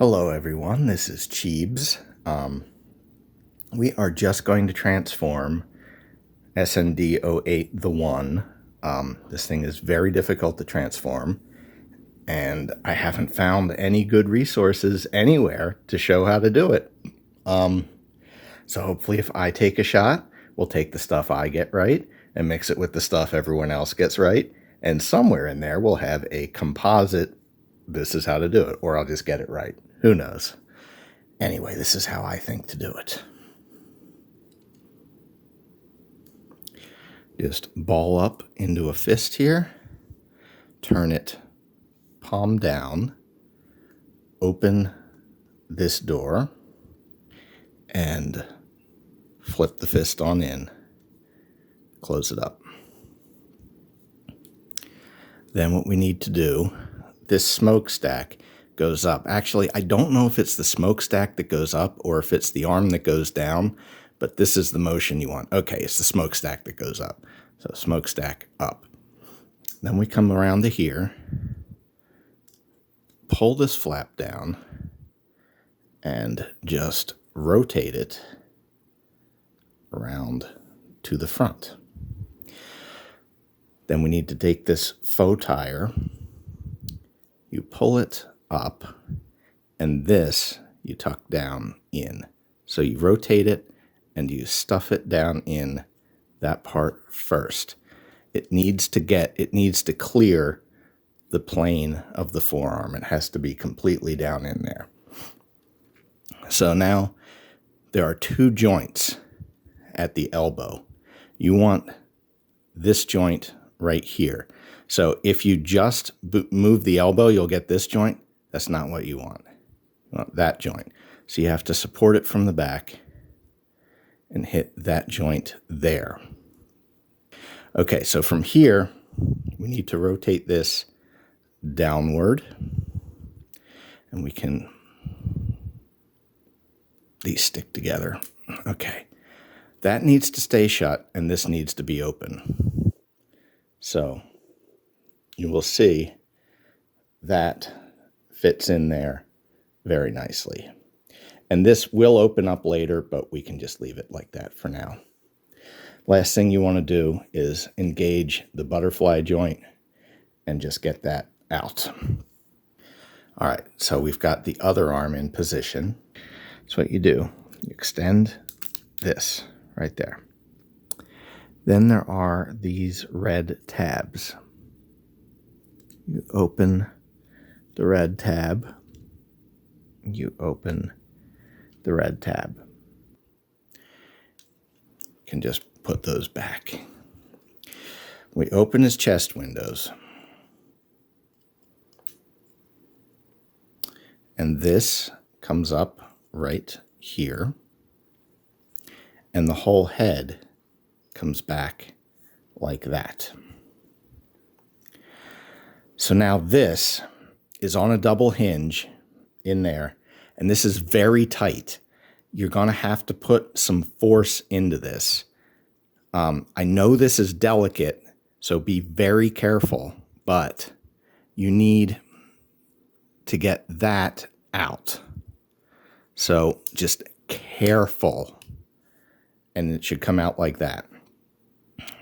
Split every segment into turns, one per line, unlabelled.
Hello everyone, this is Cheebs. We are just going to transform SND-08 the 1. This thing is very difficult to transform, and I haven't found any good resources anywhere to show how to do it. So hopefully if I take a shot, we'll take the stuff I get right and mix it with the stuff everyone else gets right, and somewhere in there we'll have a composite this is how to do it, or I'll just get it right. Who knows? Anyway, this is how I think to do it. Just ball up into a fist here, turn it palm down, open this door, and flip the fist on in, close it up. Then what we need to do, this smokestack goes up. Actually, I don't know if it's the smokestack that goes up or if it's the arm that goes down, but this is the motion you want. Okay, it's the smokestack that goes up. So smokestack up. Then we come around to here, pull this flap down, and just rotate it around to the front. Then we need to take this faux tire, you pull it up, and this you tuck down in. So you rotate it and you stuff it down in that part first. It needs to clear the plane of the forearm. It has to be completely down in there. So now there are two joints at the elbow. You want this joint right here. So if you just move the elbow, you'll get this joint. That's not what you want. You want that joint. So you have to support it from the back and hit that joint there. Okay, so from here, we need to rotate this downward. And we can, these stick together. Okay, that needs to stay shut and this needs to be open. So you will see that fits in there very nicely. And this will open up later, but we can just leave it like that for now. Last thing you want to do is engage the butterfly joint and just get that out. All right, so we've got the other arm in position. So what you do, you extend this right there. Then there are these red tabs. You open the red tab, you open the red tab. You can just put those back. We open his chest windows. And this comes up right here. And the whole head comes back like that. So now this is on a double hinge in there, and this is very tight. You're going to have to put some force into this. I know this is delicate, so be very careful, but you need to get that out. So just careful, and it should come out like that.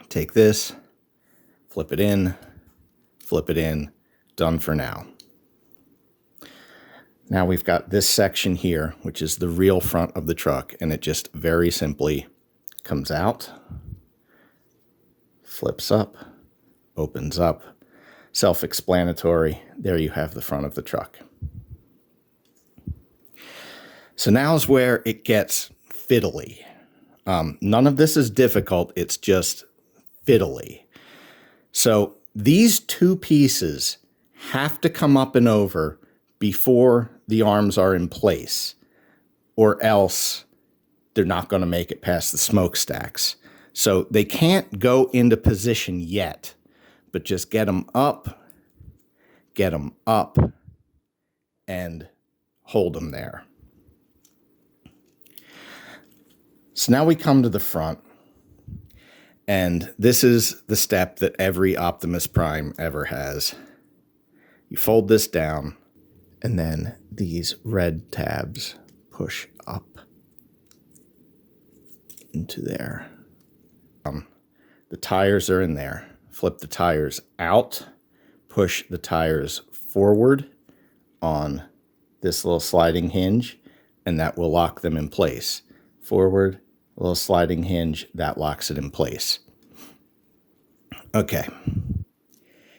Take this, flip it in, done for now. Now we've got this section here, which is the real front of the truck, and it just very simply comes out, flips up, opens up. Self-explanatory. There you have the front of the truck. So now's where it gets fiddly. None of this is difficult, it's just fiddly. So these two pieces have to come up and over before the arms are in place, or else they're not going to make it past the smokestacks. So they can't go into position yet, but just get them up, and hold them there. So now we come to the front, and this is the step that every Optimus Prime ever has. You fold this down, And then these red tabs push up into there. The tires are in there. Flip the tires out, push the tires forward on this little sliding hinge, and that will lock them in place. Forward, little sliding hinge, that locks it in place. Okay.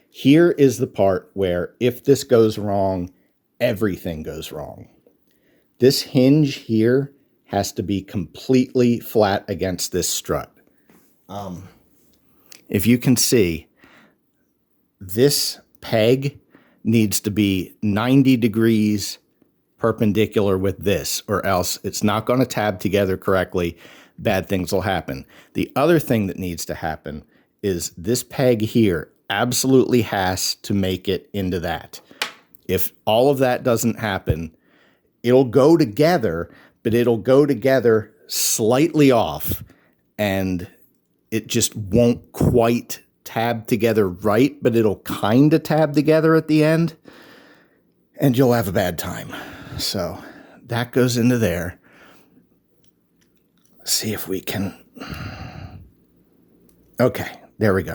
Here is the part where if this goes wrong, everything goes wrong. This hinge here has to be completely flat against this strut. If you can see, this peg needs to be 90 degrees perpendicular with this, or else it's not going to tab together correctly. Bad things will happen. The other thing that needs to happen is this peg here absolutely has to make it into that. If all of that doesn't happen, it'll go together, but it'll go together slightly off, and it just won't quite tab together right, but it'll kind of tab together at the end, and you'll have a bad time. So that goes into there. Let's see if we can. Okay, there we go.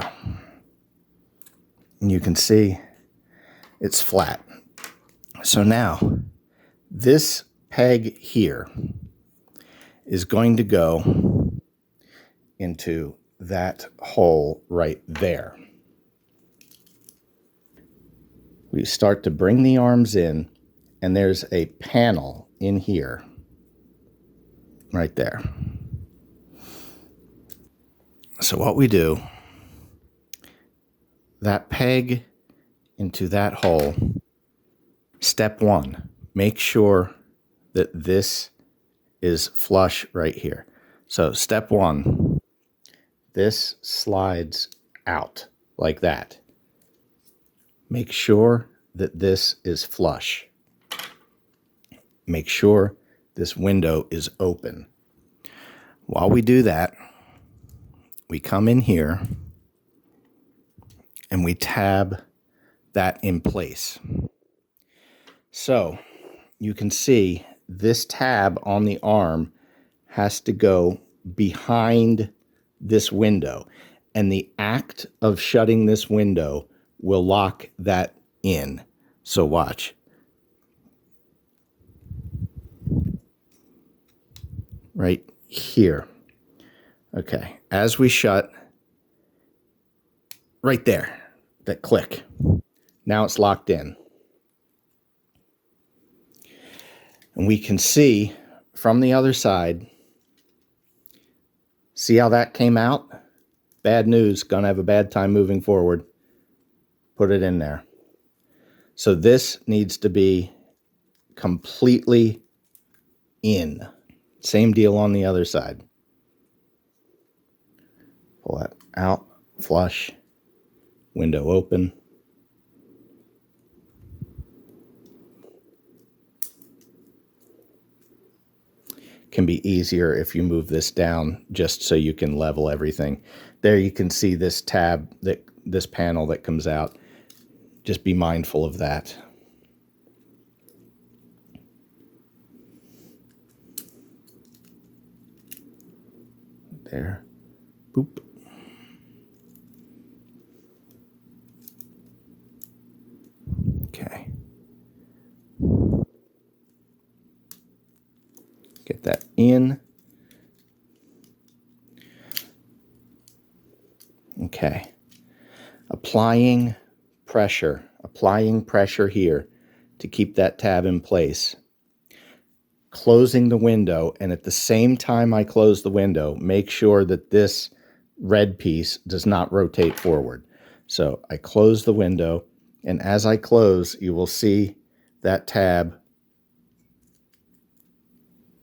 And you can see it's flat. So now this peg here is going to go into that hole right there. We start to bring the arms in, and there's a panel in here, right there. So what we do, that peg into that hole. Step one, make sure that this is flush right here. So step one, this slides out like that. Make sure that this is flush. Make sure this window is open. While we do that, we come in here and we tab that in place. So you can see this tab on the arm has to go behind this window, and the act of shutting this window will lock that in. So watch. Right here. Okay, as we shut, right there, that click. Now it's locked in. And we can see from the other side, see how that came out? Bad news, gonna have a bad time moving forward. Put it in there. So this needs to be completely in. Same deal on the other side. Pull that out, flush, window open. Can be easier if you move this down just so you can level everything. There you can see this tab, this panel that comes out. Just be mindful of that. There. Boop. Okay. Get that in. Okay. Applying pressure here to keep that tab in place. Closing the window, and at the same time I close the window, make sure that this red piece does not rotate forward. So I close the window, and as I close, you will see that tab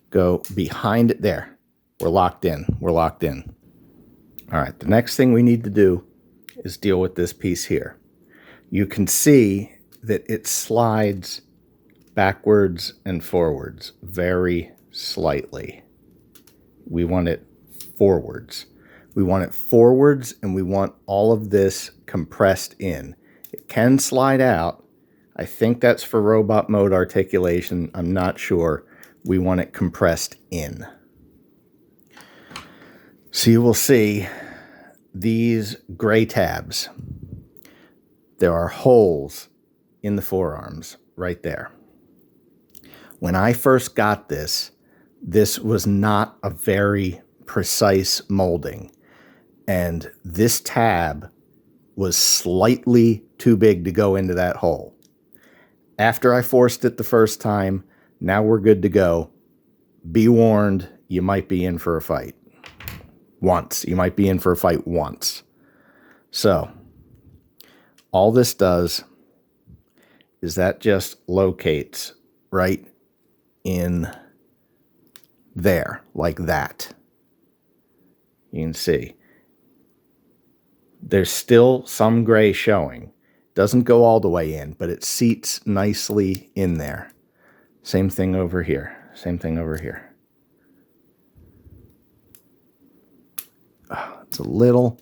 go behind it there. We're locked in. We're locked in. All right, the next thing we need to do is deal with this piece here. You can see that it slides backwards and forwards very slightly. We want it forwards. We want it forwards, and we want all of this compressed in. It can slide out, I think that's for robot mode articulation. I'm not sure. We want it compressed in. So you will see these gray tabs. There are holes in the forearms right there. When I first got this was not a very precise molding. And this tab was slightly too big to go into that hole. After I forced it the first time, now we're good to go. Be warned, you might be in for a fight. You might be in for a fight once. So, all this does is that just locates right in there, like that. You can see. There's still some gray showing. Doesn't go all the way in, but it seats nicely in there. Same thing over here. Same thing over here. Oh, it's a little...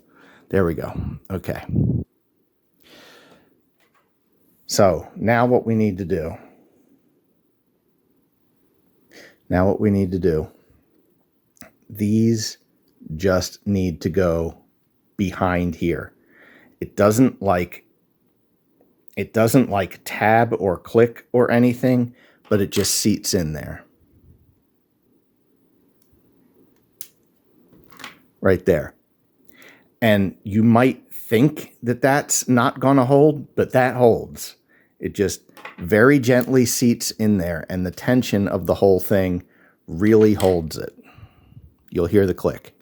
There we go. Okay. So, now what we need to do... These just need to go behind here. It doesn't like tab or click or anything, but it just seats in there. Right there. And you might think that that's not going to hold, but that holds. It just very gently seats in there, and the tension of the whole thing really holds it. You'll hear the click.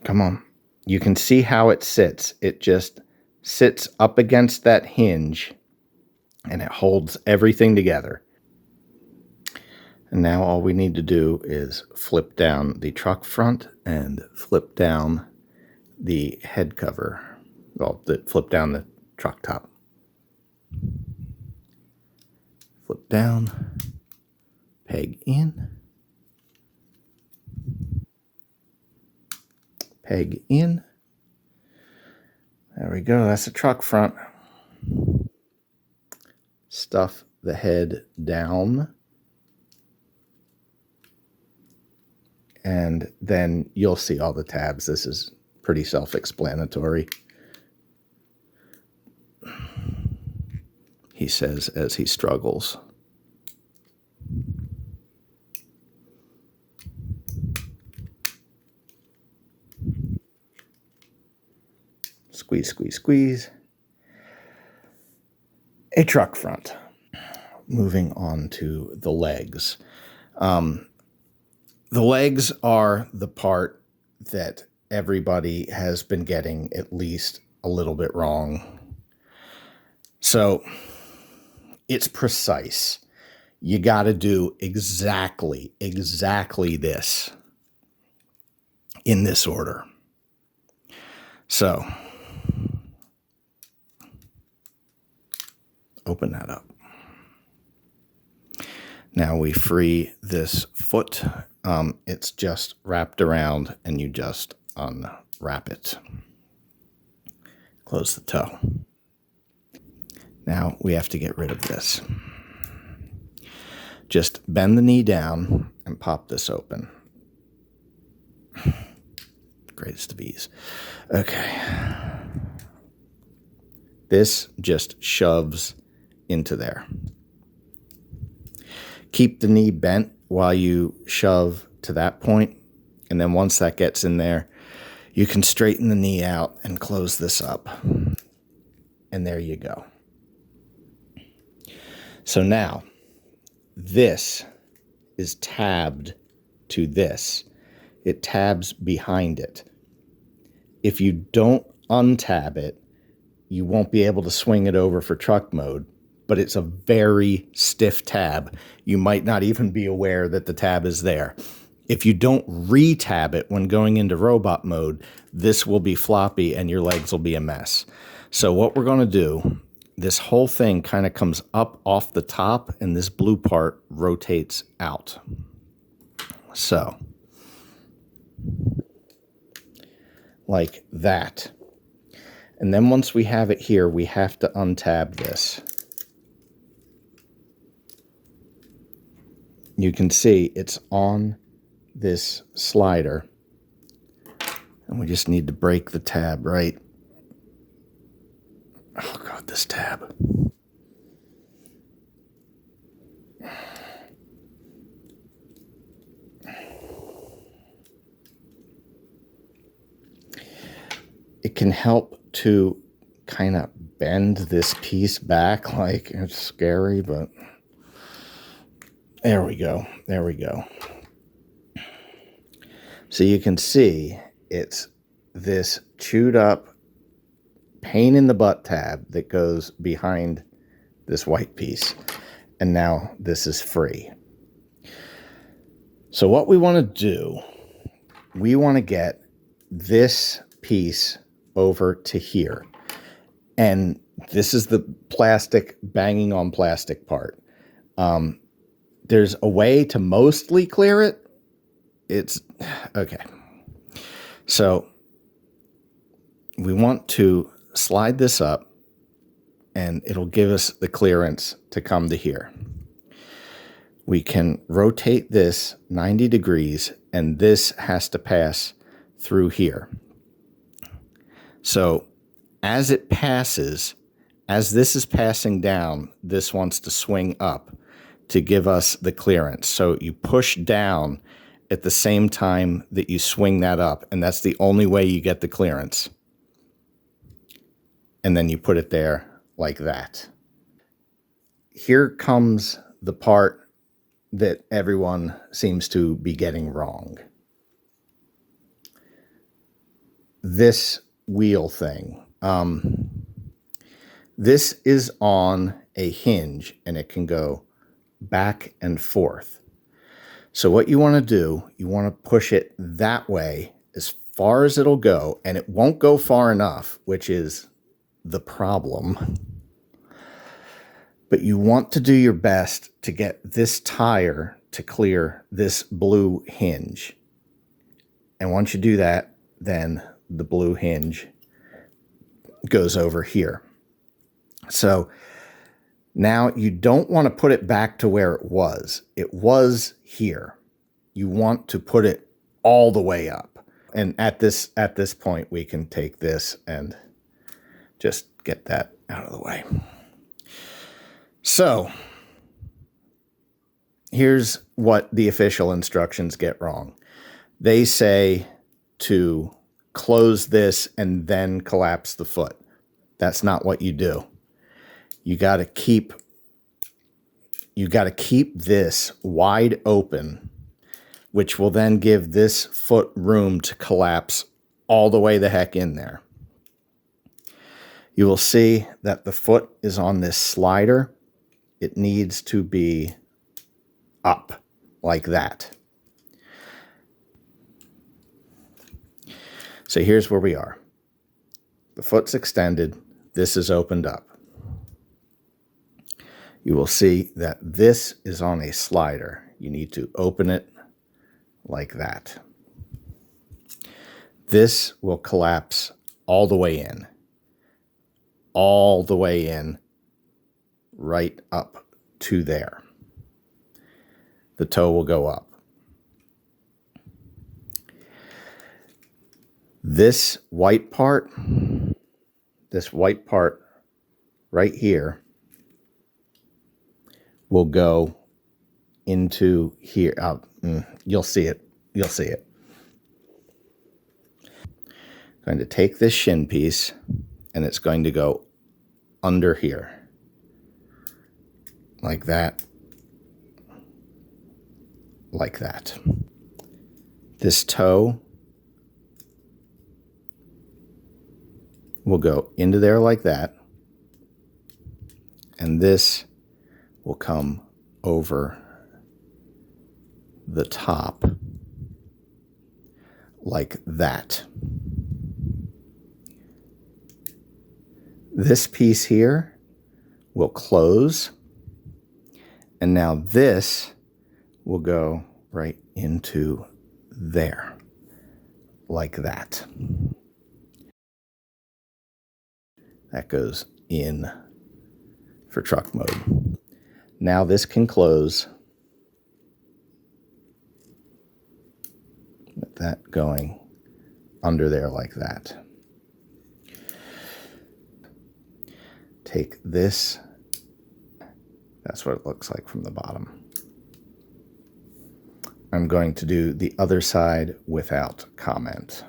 Come on. You can see how it sits. It just sits up against that hinge, and it holds everything together. And now all we need to do is flip down the truck front and flip down the head cover. Well, flip down the truck top. Flip down, peg in, peg in. There we go, that's the truck front. Stuff the head down. And then you'll see all the tabs. This is pretty self-explanatory. He says as he struggles. Squeeze, squeeze, squeeze. A truck front. Moving on to the legs. The legs are the part that everybody has been getting at least a little bit wrong. So it's precise. You got to do exactly this in this order. So open that up. Now we free this foot. It's just wrapped around and you just unwrap it. Close the toe. Now we have to get rid of this. Just bend the knee down and pop this open. Greatest of ease. Okay. This just shoves into there. Keep the knee bent while you shove to that point, and then once that gets in there, you can straighten the knee out and close this up. And there you go. So now, this is tabbed to this. It tabs behind it. If you don't untab it, you won't be able to swing it over for truck mode, but it's a very stiff tab. You might not even be aware that the tab is there. If you don't re-tab it when going into robot mode, this will be floppy and your legs will be a mess. So what we're going to do, this whole thing kind of comes up off the top and this blue part rotates out. So, like that. And then once we have it here, we have to untab this. You can see it's on this slider. And we just need to break the tab, right? Oh God, this tab. It can help to kind of bend this piece back, like it's scary, but there we go. There we go. So you can see it's this chewed up pain in the butt tab that goes behind this white piece. And now this is free. So what we want to do, we want to get this piece over to here. And this is the plastic banging on plastic part. There's a way to mostly clear it. It's okay. So we want to slide this up and it'll give us the clearance to come to here. We can rotate this 90 degrees and this has to pass through here. So as it passes, as this is passing down, this wants to swing up to give us the clearance. So you push down at the same time that you swing that up, and that's the only way you get the clearance. And then you put it there like that. Here comes the part that everyone seems to be getting wrong. This wheel thing. This is on a hinge and it can go back and forth. So what you want to do, you want to push it that way as far as it'll go, and it won't go far enough, which is the problem. But you want to do your best to get this tire to clear this blue hinge. And once you do that, then the blue hinge goes over here. So now you don't want to put it back to where it was. It was here. You want to put it all the way up. And at this point, we can take this and just get that out of the way. So here's what the official instructions get wrong. They say to close this and then collapse the foot. That's not what you do. You got to keep this wide open, which will then give this foot room to collapse all the way the heck in there. You will see that the foot is on this slider. It needs to be up like that. So here's where we are. The foot's extended. This is opened up. You will see that this is on a slider. You need to open it like that. This will collapse all the way in. All the way in, right up to there. The toe will go up. This white part right here will go into here. You'll see it. You'll see it. I'm going to take this shin piece and it's going to go under here. Like that. Like that. This toe will go into there like that. And this will come over the top like that. This piece here will close. And now this will go right into there like that. That goes in for truck mode. Now this can close with that going under there like that. Take this, that's what it looks like from the bottom. I'm going to do the other side without comment.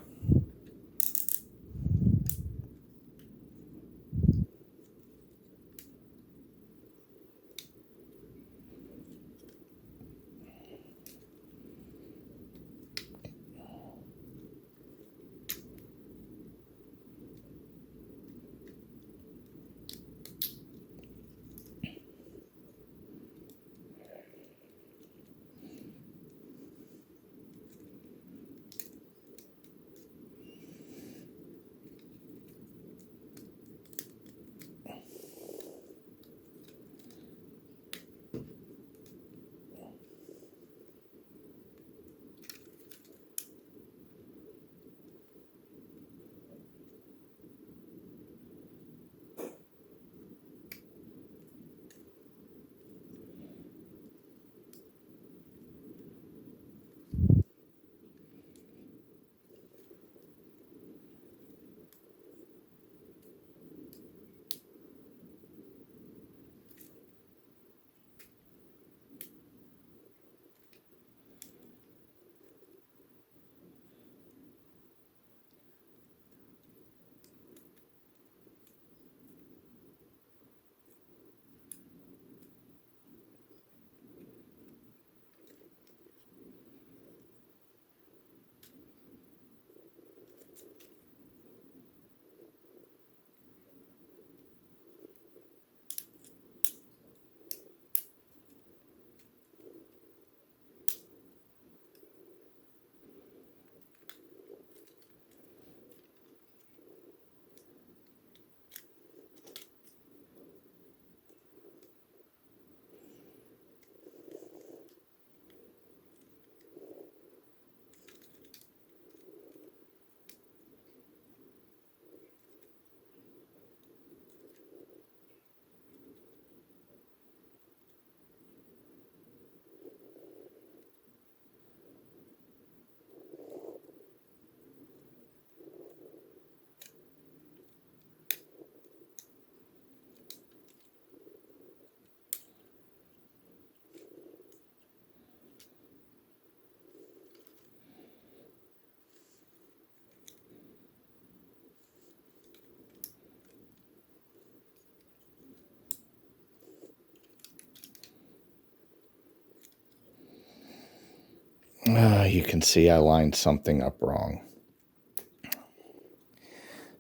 You can see I lined something up wrong.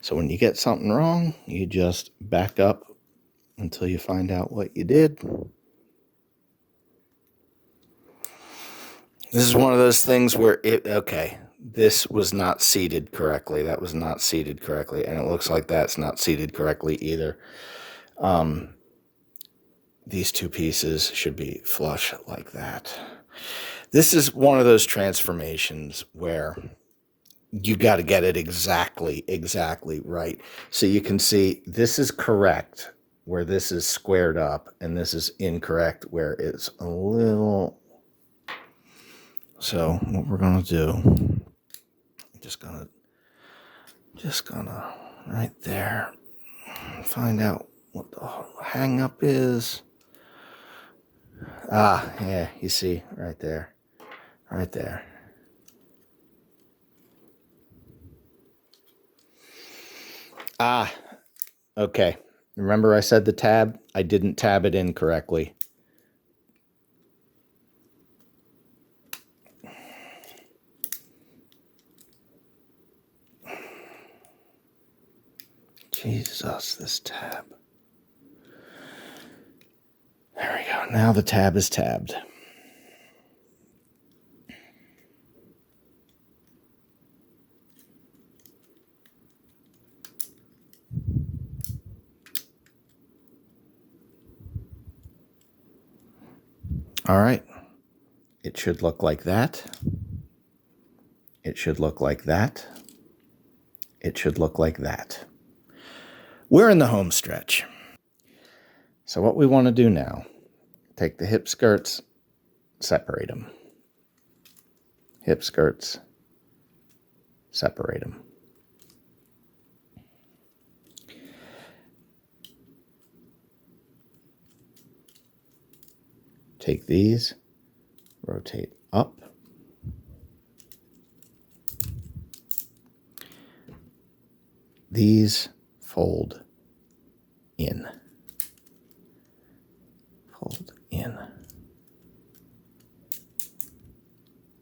So when you get something wrong, you just back up until you find out what you did. This is one of those things where this was not seated correctly. That was not seated correctly. And it looks like that's not seated correctly either. These two pieces should be flush like that. This is one of those transformations where you got to get it exactly right. So you can see this is correct where this is squared up, and this is incorrect where it's a little. So what we're going to do, just gonna right there, find out what the hang up is. Yeah, you see right there. Okay. Remember I said the tab? I didn't tab it in correctly. Jesus, this tab. There we go. Now the tab is tabbed. All right. It should look like that. It should look like that. It should look like that. We're in the home stretch. So what we want to do now, take the hip skirts, separate them. Hip skirts, separate them. Take these, rotate up. These fold in. Fold in.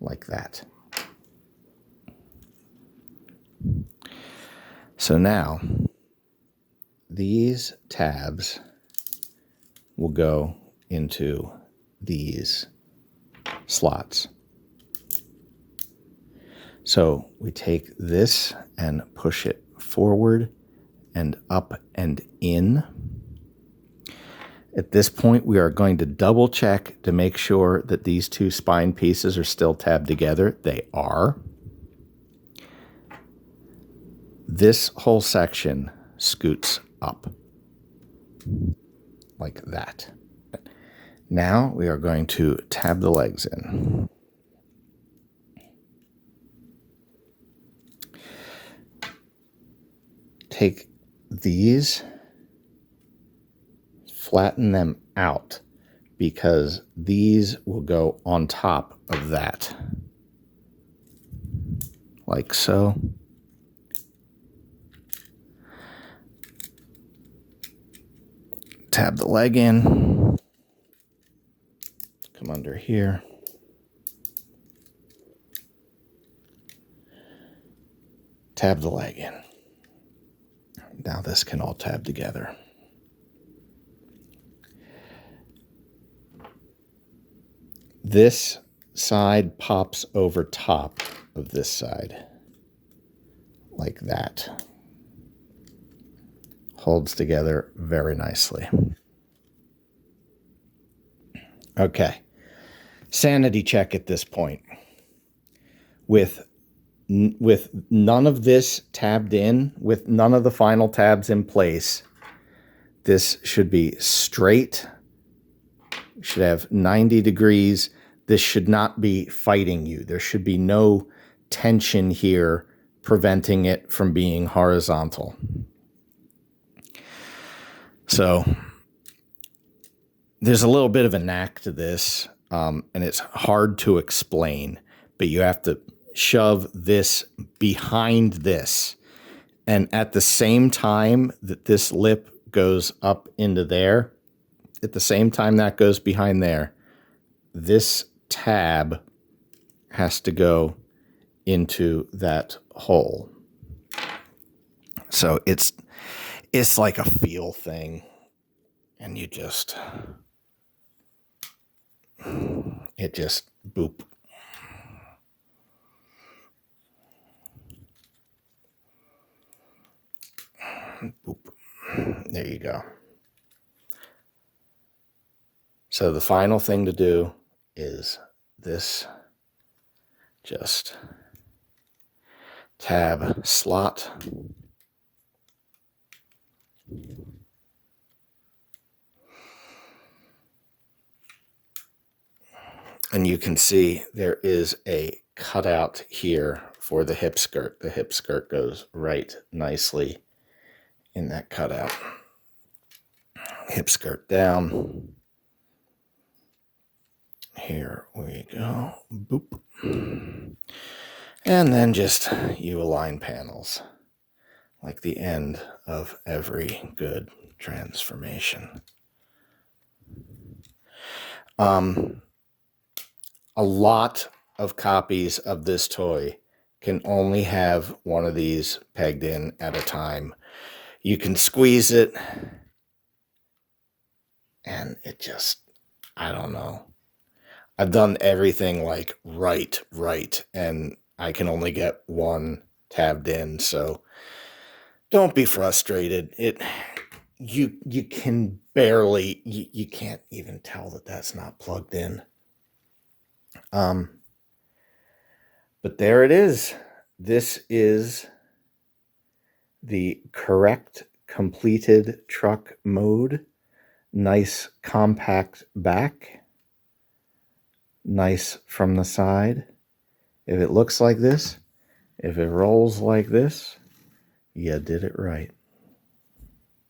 Like that. So now, these tabs will go into these slots. So we take this and push it forward and up and in. At this point, we are going to double check to make sure that these two spine pieces are still tabbed together. They are. This whole section scoots up like that. Now we are going to tab the legs in. Take these, flatten them out, because these will go on top of that. Like so. Tab the leg in. Come under here. Tab the leg in. Now this can all tab together. This side pops over top of this side. Like that. Holds together very nicely. Okay. Sanity check at this point. With none of this tabbed in, with none of the final tabs in place, this should be straight. You should have 90 degrees. This should not be fighting you. There should be no tension here preventing it from being horizontal. So there's a little bit of a knack to this, and it's hard to explain, but you have to shove this behind this. And at the same time that this lip goes up into there, at the same time that goes behind there, this tab has to go into that hole. So it's like a feel thing. And you just, it just boop. Boop. There you go. So the final thing to do is this, just tab slot. And you can see there is a cutout here for the hip skirt. The hip skirt goes right nicely in that cutout. Hip skirt down. Here we go. Boop. And then just you align panels like the end of every good transformation. A lot of copies of this toy can only have one of these pegged in at a time. You can squeeze it, and it just, I don't know. I've done everything like right, and I can only get one tabbed in, so don't be frustrated. You can barely, you can't even tell that that's not plugged in. But there it is. This is the correct completed truck mode. Nice compact back. Nice from the side. If it looks like this, if it rolls like this, you did it right.